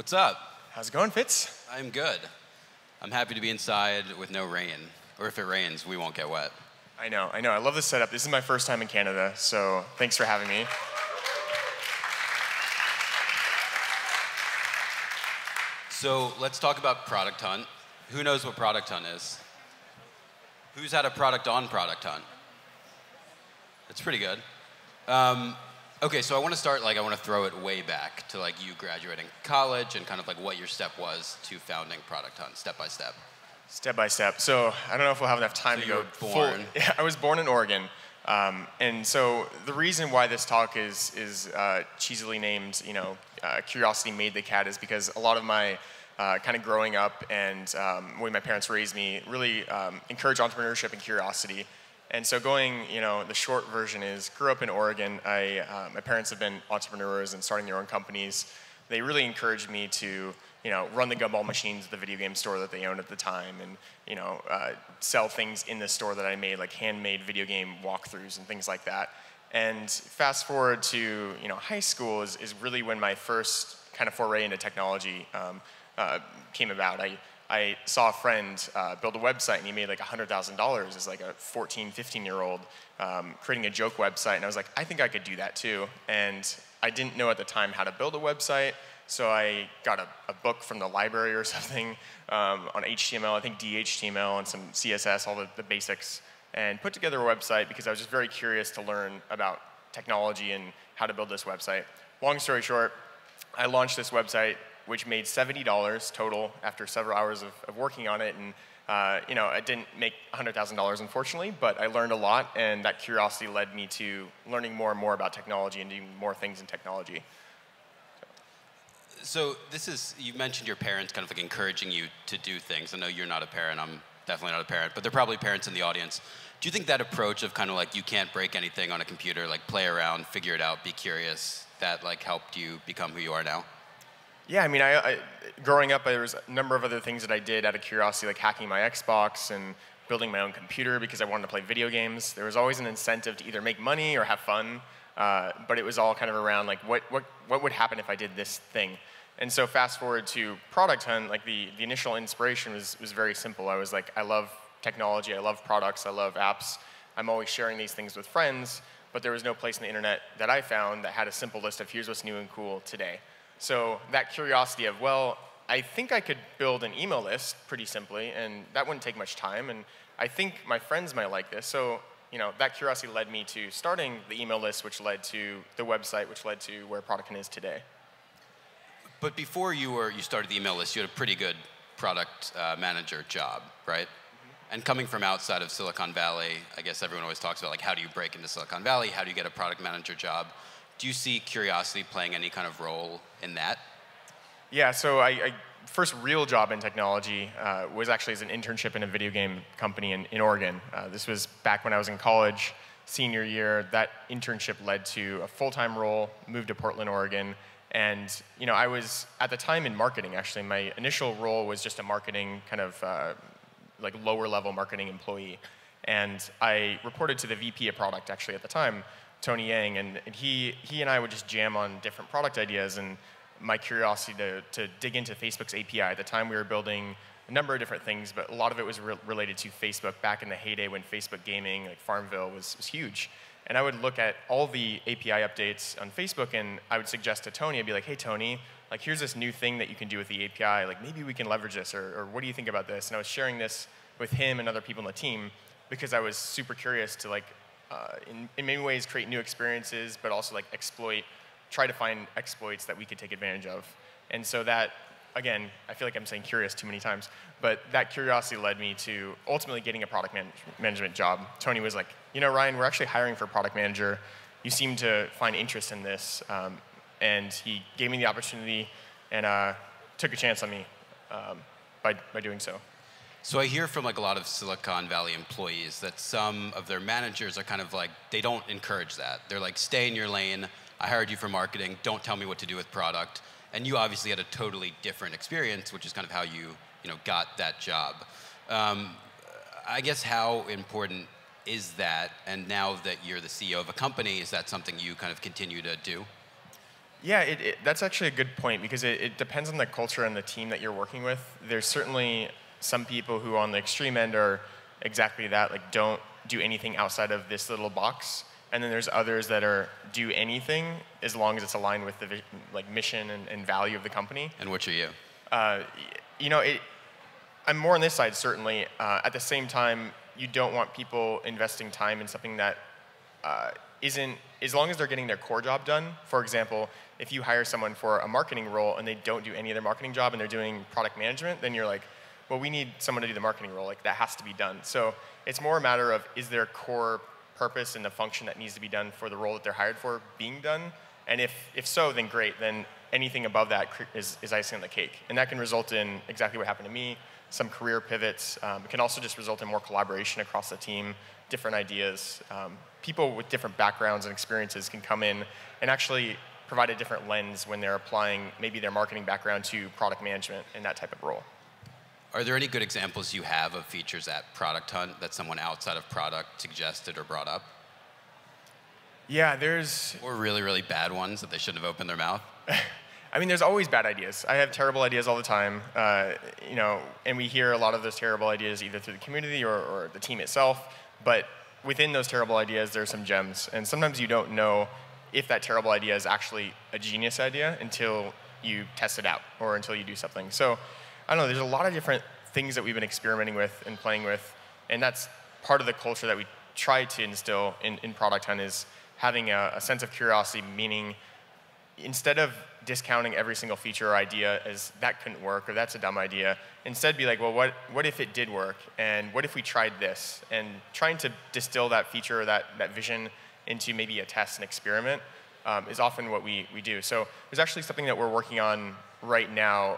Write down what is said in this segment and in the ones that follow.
What's up? How's it going, Fitz? I'm good. I'm happy to be inside with no rain. Or if it rains, we won't get wet. I know. I love this setup. This is my first time in Canada, so thanks for having me. So let's talk about Product Hunt. Who knows what Product Hunt is? Who's had a product on Product Hunt? That's pretty good. Okay, so I want to start, I want to throw it way back to you graduating college and kind of what your step was to founding Product Hunt, step by step. Step by step. So I don't know if we'll have enough time to go. Born. Yeah, I was born in Oregon. And so the reason why this talk is cheesily named, Curiosity Made the Cat is because a lot of my kind of growing up and the way my parents raised me really encouraged entrepreneurship and curiosity. And so going, the short version is, grew up in Oregon. My parents have been entrepreneurs and starting their own companies. They really encouraged me to, run the gumball machines at the video game store that they owned at the time, and sell things in the store that I made, like handmade video game walkthroughs and things like that. And fast forward to high school is really when my first kind of foray into technology came about. I saw a friend build a website, and he made $100,000 as a 14, 15-year-old creating a joke website, and I was like, I think I could do that too. And I didn't know at the time how to build a website, so I got a book from the library or something on HTML, I think DHTML and some CSS, all the basics, and put together a website because I was just very curious to learn about technology and how to build this website. Long story short, I launched this website, which made $70 total after several hours of working on it. And I didn't make $100,000, unfortunately, but I learned a lot, and that curiosity led me to learning more and more about technology and doing more things in technology. So you mentioned your parents kind of encouraging you to do things. I know you're not a parent, I'm definitely not a parent, but there are probably parents in the audience. Do you think that approach of kind of you can't break anything on a computer, play around, figure it out, be curious, that helped you become who you are now? Yeah, I mean, growing up, there was a number of other things that I did out of curiosity, like hacking my Xbox and building my own computer because I wanted to play video games. There was always an incentive to either make money or have fun, but it was all kind of around what would happen if I did this thing. And so fast forward to Product Hunt, the initial inspiration was very simple. I was like, I love technology, I love products, I love apps. I'm always sharing these things with friends, but there was no place on the internet that I found that had a simple list of here's what's new and cool today. So that curiosity of, well, I think I could build an email list pretty simply, and that wouldn't take much time, and I think my friends might like this. So that curiosity led me to starting the email list, which led to the website, which led to where Product Hunt is today. But before you started the email list, you had a pretty good product manager job, right? Mm-hmm. And coming from outside of Silicon Valley, I guess everyone always talks about how do you break into Silicon Valley? How do you get a product manager job? Do you see curiosity playing any kind of role in that? Yeah, so I first real job in technology was actually as an internship in a video game company in Oregon. This was back when I was in college, senior year. That internship led to a full-time role, moved to Portland, Oregon. And I was, at the time, in marketing, actually. My initial role was just a marketing kind of lower-level marketing employee. And I reported to the VP of product, actually, at the time, Tony Yang, and he and I would just jam on different product ideas, and my curiosity to dig into Facebook's API. At the time, we were building a number of different things, but a lot of it was related to Facebook back in the heyday when Facebook gaming, like Farmville, was huge. And I would look at all the API updates on Facebook, and I would suggest to Tony, I'd be like, hey, Tony, here's this new thing that you can do with the API. Maybe we can leverage this, or what do you think about this? And I was sharing this with him and other people on the team because I was super curious to, in many ways, create new experiences, but also try to find exploits that we could take advantage of. And so that, again, I feel like I'm saying curious too many times, but that curiosity led me to ultimately getting a product management job. Tony was like, Ryan, we're actually hiring for a product manager. You seem to find interest in this. And he gave me the opportunity and took a chance on me by doing so. So I hear from a lot of Silicon Valley employees that some of their managers are kind of they don't encourage that. They're like, stay in your lane. I hired you for marketing. Don't tell me what to do with product. And you obviously had a totally different experience, which is kind of how you got that job. I guess how important is that? And now that you're the CEO of a company, is that something you kind of continue to do? Yeah, that's actually a good point because it depends on the culture and the team that you're working with. There's certainly some people who on the extreme end are exactly that, like don't do anything outside of this little box. And then there's others that are do anything as long as it's aligned with the like mission and value of the company. And which are you? You know, I'm more on this side, certainly. At the same time, you don't want people investing time in something that isn't, as long as they're getting their core job done. For example, if you hire someone for a marketing role and they don't do any of their marketing job and they're doing product management, then you're like, well, we need someone to do the marketing role. Like, that has to be done. So it's more a matter of, is their core purpose and the function that needs to be done for the role that they're hired for being done? And if so, then great. Then anything above that is icing on the cake. And that can result in exactly what happened to me, some career pivots. It can also just result in more collaboration across the team, different ideas. People with different backgrounds and experiences can come in and actually provide a different lens when they're applying maybe their marketing background to product management in that type of role. Are there any good examples you have of features at Product Hunt that someone outside of product suggested or brought up? Yeah, there's... Or really, really bad ones that they shouldn't have opened their mouth? I mean, there's always bad ideas. I have terrible ideas all the time, you know, and we hear a lot of those terrible ideas either through the community or the team itself, but within those terrible ideas, there are some gems. And sometimes you don't know if that terrible idea is actually a genius idea until you test it out or until you do something. So, I don't know, there's a lot of different things that we've been experimenting with and playing with, and that's part of the culture that we try to instill in Product Hunt is having a sense of curiosity, meaning instead of discounting every single feature or idea as that couldn't work or that's a dumb idea, instead be like, well, what if it did work? And what if we tried this? And trying to distill that feature or that vision into maybe a test and experiment is often what we do. So there's actually something that we're working on right now.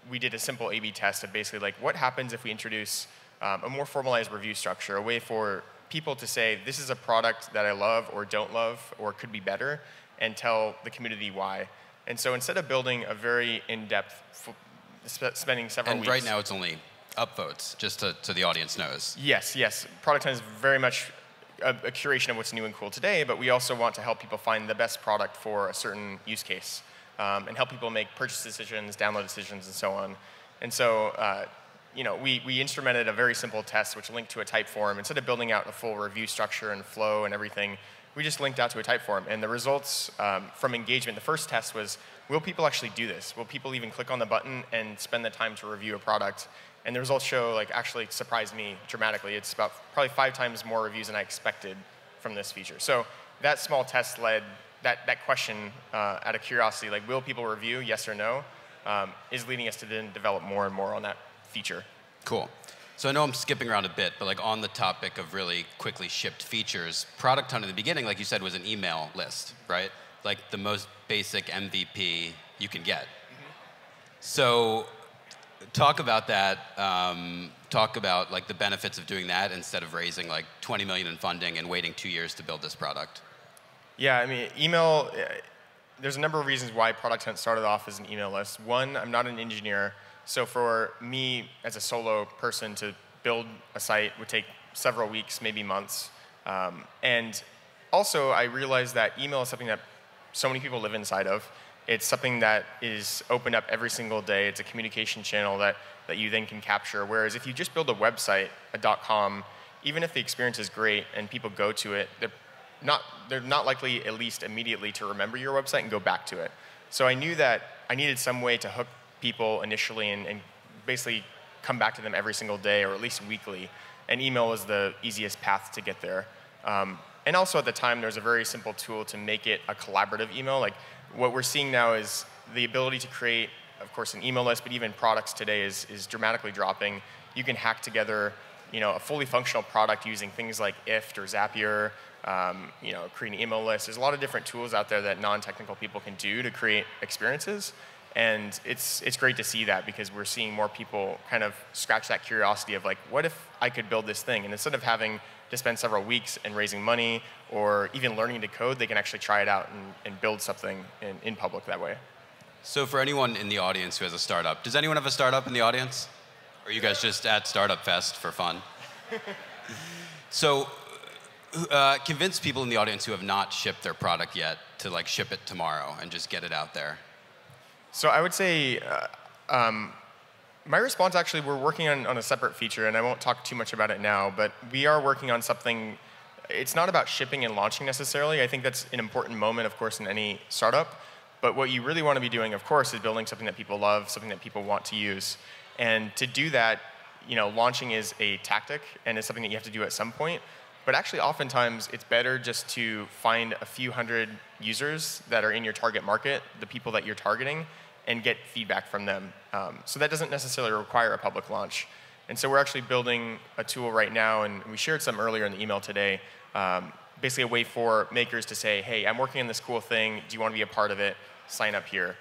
We did a simple A/B test of basically like, what happens if we introduce a more formalized review structure, a way for people to say, this is a product that I love or don't love or could be better, and tell the community why. And so instead of building a very in-depth, spending several weeks. And right now it's only upvotes, just so the audience knows. Yes, yes. Product Hunt is very much a curation of what's new and cool today, but we also want to help people find the best product for a certain use case and help people make purchase decisions, download decisions, and so on. And so you know, we instrumented a very simple test which linked to a type form. Instead of building out a full review structure and flow and everything, we just linked out to a type form. And the results from engagement, the first test was, will people actually do this? Will people even click on the button and spend the time to review a product? And the results show, like, actually surprised me dramatically. It's about probably 5 times more reviews than I expected from this feature. So that small test led, that question out of curiosity, like, will people review, yes or no, is leading us to then develop more and more on that feature. Cool. So I know I'm skipping around a bit, but like on the topic of really quickly shipped features, Product Hunt in the beginning, like you said, was an email list, right? Like the most basic MVP you can get. Mm-hmm. So talk about that. Talk about like the benefits of doing that instead of raising like 20 million in funding and waiting 2 years to build this product. Yeah, I mean, email, there's a number of reasons why Product Hunt started off as an email list. One, I'm not an engineer. So for me as a solo person to build a site would take several weeks, maybe months. And also I realized that email is something that so many people live inside of. It's something that is opened up every single day. It's a communication channel that you then can capture. Whereas if you just build a website, a .com, even if the experience is great and people go to it, they're not likely at least immediately to remember your website and go back to it. So I knew that I needed some way to hook people initially and basically come back to them every single day or at least weekly. And email was the easiest path to get there. And also at the time, there was a very simple tool to make it a collaborative email. Like what we're seeing now is the ability to create, of course, an email list, but even products today is dramatically dropping. You can hack together, you know, a fully functional product using things like IFT or Zapier, you know, creating email lists. There's a lot of different tools out there that non-technical people can do to create experiences. And it's great to see that because we're seeing more people kind of scratch that curiosity of like, what if I could build this thing? And instead of having to spend several weeks and raising money or even learning to code, they can actually try it out and build something in public that way. So for anyone in the audience who has a startup, does anyone have a startup in the audience? Or are you guys just at Startupfest for fun? So Convince people in the audience who have not shipped their product yet to like ship it tomorrow and just get it out there. So I would say my response, actually, we're working on a separate feature, and I won't talk too much about it now, but we are working on something. It's not about shipping and launching necessarily. I think that's an important moment, of course, in any startup. But what you really want to be doing, of course, is building something that people love, something that people want to use. And to do that, launching is a tactic, and it's something that you have to do at some point. But actually, oftentimes, it's better just to find a few hundred users that are in your target market, the people that you're targeting, and get feedback from them. So that doesn't necessarily require a public launch. And so we're actually building a tool right now, and we shared some earlier in the email today, basically a way for makers to say, hey, I'm working on this cool thing. Do you want to be a part of it? Sign up here.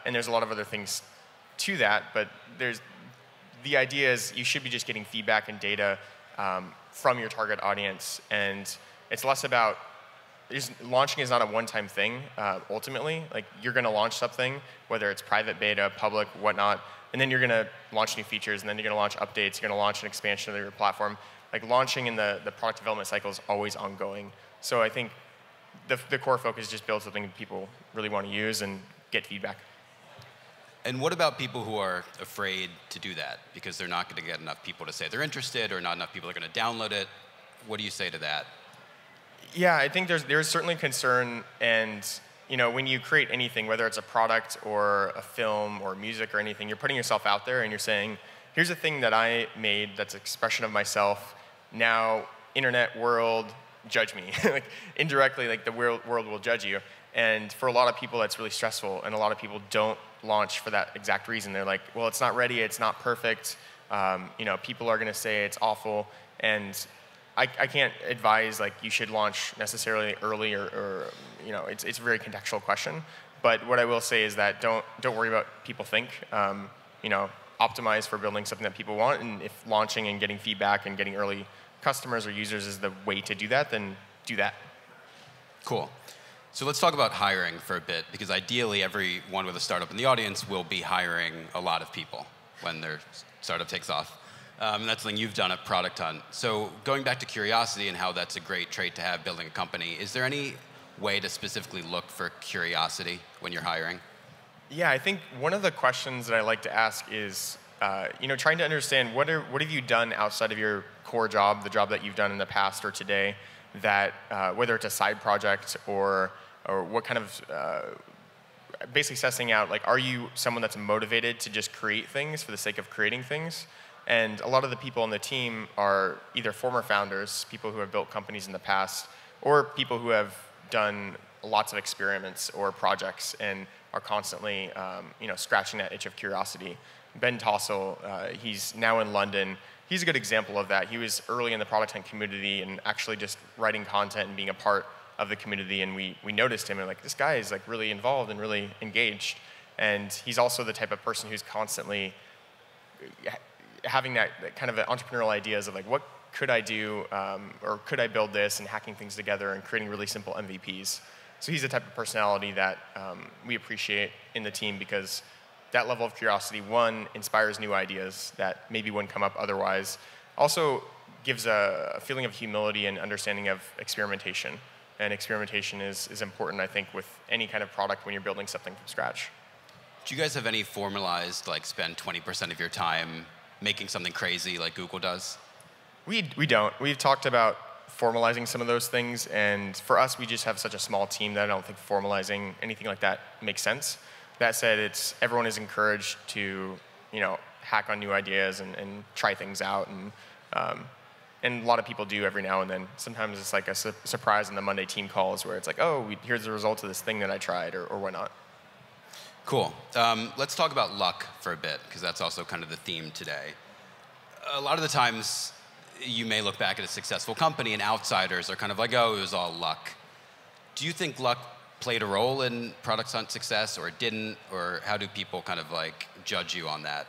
And there's a lot of other things to that, but the idea is you should be just getting feedback and data from your target audience. And it's less about, launching is not a one-time thing, ultimately. Like, you're going to launch something, whether it's private beta, public, whatnot, and then you're going to launch new features, and then you're going to launch updates, you're going to launch an expansion of your platform. Like, launching in the product development cycle is always ongoing. So I think the core focus is just build something people really want to use and get feedback. And what about people who are afraid to do that because they're not going to get enough people to say they're interested, or not enough people are going to download it? What do you say to that? Yeah, I think there's certainly concern, and when you create anything, whether it's a product or a film or music or anything, you're putting yourself out there and you're saying, here's a thing that I made that's an expression of myself. Now, internet world, judge me. Like, indirectly, like, the world will judge you. And for a lot of people, that's really stressful, and a lot of people don't launch for that exact reason. They're like, well, it's not ready, it's not perfect. People are going to say it's awful, and I can't advise like you should launch necessarily early or it's a very contextual question. But what I will say is that don't worry about people think. Optimize for building something that people want, and if launching and getting feedback and getting early customers or users is the way to do that, then do that. Cool. So let's talk about hiring for a bit, because ideally everyone with a startup in the audience will be hiring a lot of people when their startup takes off. And that's something you've done at Product Hunt. So going back to curiosity and how that's a great trait to have building a company, is there any way to specifically look for curiosity when you're hiring? Yeah, I think one of the questions that I like to ask is, trying to understand what have you done outside of your core job, the job that you've done in the past or today, that whether it's a side project or what kind of, basically assessing out, like, are you someone that's motivated to just create things for the sake of creating things? And a lot of the people on the team are either former founders, people who have built companies in the past, or people who have done lots of experiments or projects and are constantly scratching that itch of curiosity. Ben Tossell, he's now in London. He's a good example of that. He was early in the Product Hunt community and actually just writing content and being a part of the community, and we noticed him and like, this guy is like really involved and really engaged. And he's also the type of person who's constantly having that kind of entrepreneurial ideas of like, what could I do, or could I build this, and hacking things together and creating really simple MVPs. So he's the type of personality that we appreciate in the team, because that level of curiosity, one, inspires new ideas that maybe wouldn't come up otherwise. Also gives a feeling of humility and understanding of experimentation. And experimentation is important, I think, with any kind of product when you're building something from scratch. Do you guys have any formalized, like, spend 20% of your time making something crazy like Google does? We don't. We've talked about formalizing some of those things, and for us, we just have such a small team that I don't think formalizing anything like that makes sense. That said, everyone is encouraged to hack on new ideas and try things out, and a lot of people do every now and then. Sometimes it's like a surprise in the Monday team calls where it's like, oh, here's the results of this thing that I tried, or whatnot. Cool. Let's talk about luck for a bit, because that's also kind of the theme today. A lot of the times, you may look back at a successful company and outsiders are kind of like, oh, it was all luck. Do you think luck played a role in Product Hunt's success, or it didn't? Or how do people kind of like judge you on that?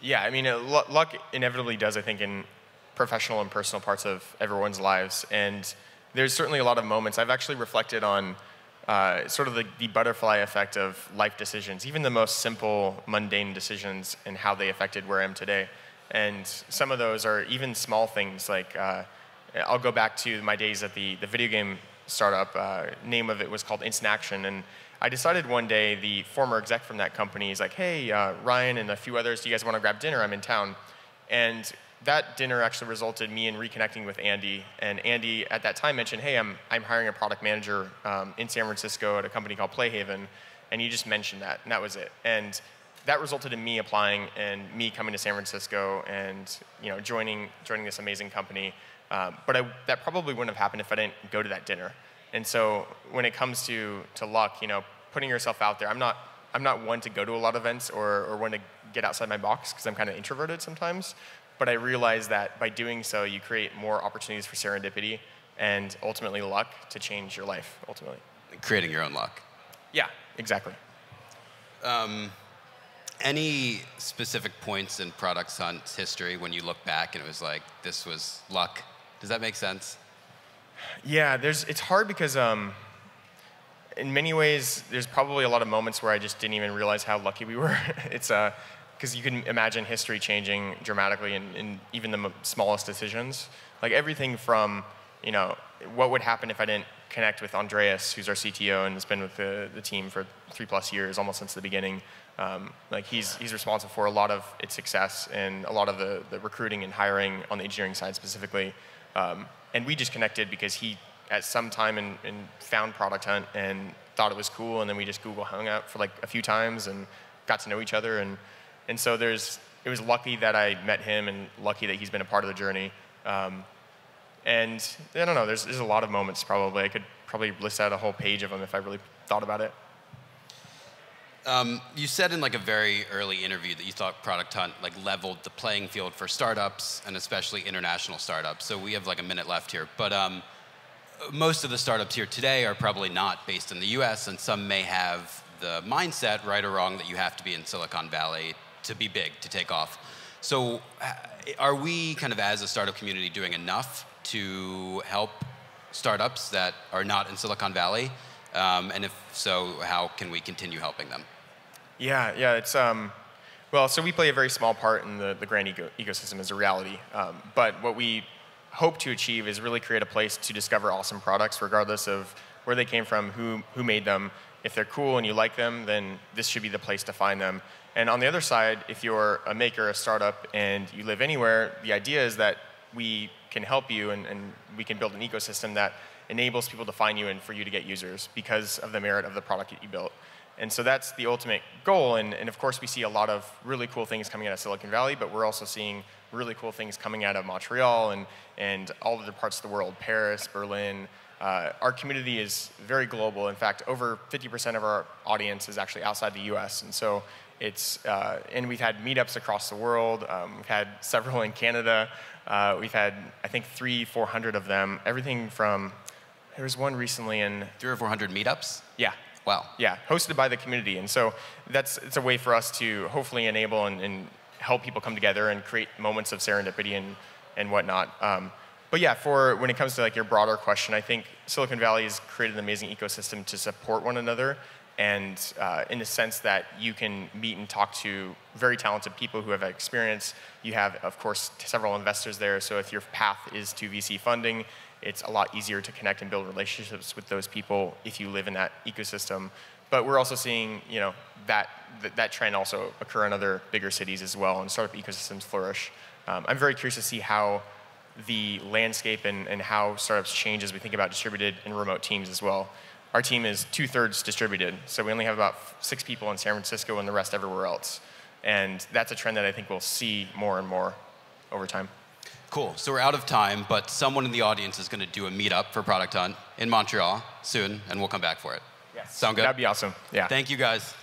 Yeah, I mean, luck inevitably does, I think, in professional and personal parts of everyone's lives. And there's certainly a lot of moments. I've actually reflected on sort of the butterfly effect of life decisions, even the most simple, mundane decisions, and how they affected where I am today. And some of those are even small things like I'll go back to my days at the video game startup. Name of it was called Instant Action, and I decided one day, the former exec from that company is like, hey, Ryan and a few others, do you guys want to grab dinner? I'm in town. And that dinner actually resulted in me in reconnecting with Andy. And Andy at that time mentioned, hey, I'm hiring a product manager in San Francisco at a company called Playhaven. And you just mentioned that, and that was it. And that resulted in me applying and me coming to San Francisco and joining this amazing company. But that probably wouldn't have happened if I didn't go to that dinner. And so when it comes to luck, putting yourself out there, I'm not one to go to a lot of events or one to get outside my box because I'm kind of introverted sometimes. But I realize that by doing so, you create more opportunities for serendipity and ultimately luck to change your life, ultimately. Creating your own luck. Yeah, exactly. Any specific points in Product Hunt's history when you look back and it was like, this was luck? Does that make sense? Yeah, it's hard because in many ways, there's probably a lot of moments where I just didn't even realize how lucky we were. It's because you can imagine history changing dramatically in even the smallest decisions. Like everything from, what would happen if I didn't connect with Andreas, who's our CTO and has been with the team for 3+ years, almost since the beginning. Like he's responsible for a lot of its success and a lot of the recruiting and hiring on the engineering side specifically. And we just connected because he, at some time, found Product Hunt and thought it was cool, and then we just Google hung out for like a few times and got to know each other. And so it was lucky that I met him and lucky that he's been a part of the journey. And I don't know, there's a lot of moments probably. I could probably list out a whole page of them if I really thought about it. You said in like a very early interview that you thought Product Hunt like leveled the playing field for startups and especially international startups. So we have like a minute left here, but most of the startups here today are probably not based in the US, and some may have the mindset, right or wrong, that you have to be in Silicon Valley to be big, to take off. So are we kind of as a startup community doing enough to help startups that are not in Silicon Valley? And if so, how can we continue helping them? Yeah, it's well, so we play a very small part in the grand ecosystem as a reality. But what we hope to achieve is really create a place to discover awesome products, regardless of where they came from, who made them. If they're cool and you like them, then this should be the place to find them. And on the other side, if you're a maker, a startup, and you live anywhere, the idea is that we can help you and we can build an ecosystem that enables people to find you and for you to get users because of the merit of the product that you built. And so that's the ultimate goal. And of course, we see a lot of really cool things coming out of Silicon Valley, but we're also seeing really cool things coming out of Montreal and all other parts of the world, Paris, Berlin. Our community is very global. In fact, over 50% of our audience is actually outside the US. And so and we've had meetups across the world. We've had several in Canada. We've had, I think, 300-400 of them. Everything from, there was one recently in 300 or 400 meetups? Yeah. Wow. Yeah, hosted by the community. And so it's a way for us to hopefully enable and help people come together and create moments of serendipity and whatnot. But yeah, when it comes to like your broader question, I think Silicon Valley has created an amazing ecosystem to support one another, and in the sense that you can meet and talk to very talented people who have experience. You have, of course, several investors there, so if your path is to VC funding, it's a lot easier to connect and build relationships with those people if you live in that ecosystem. But we're also seeing, that trend also occur in other bigger cities as well, and startup ecosystems flourish. I'm very curious to see how the landscape and how startups change as we think about distributed and remote teams as well. Our team is 2/3 distributed, so we only have about 6 people in San Francisco and the rest everywhere else. And that's a trend that I think we'll see more and more over time. Cool. So we're out of time, but someone in the audience is going to do a meetup for Product Hunt in Montreal soon, and we'll come back for it. Yes. Sound good? That'd be awesome. Yeah. Thank you, guys.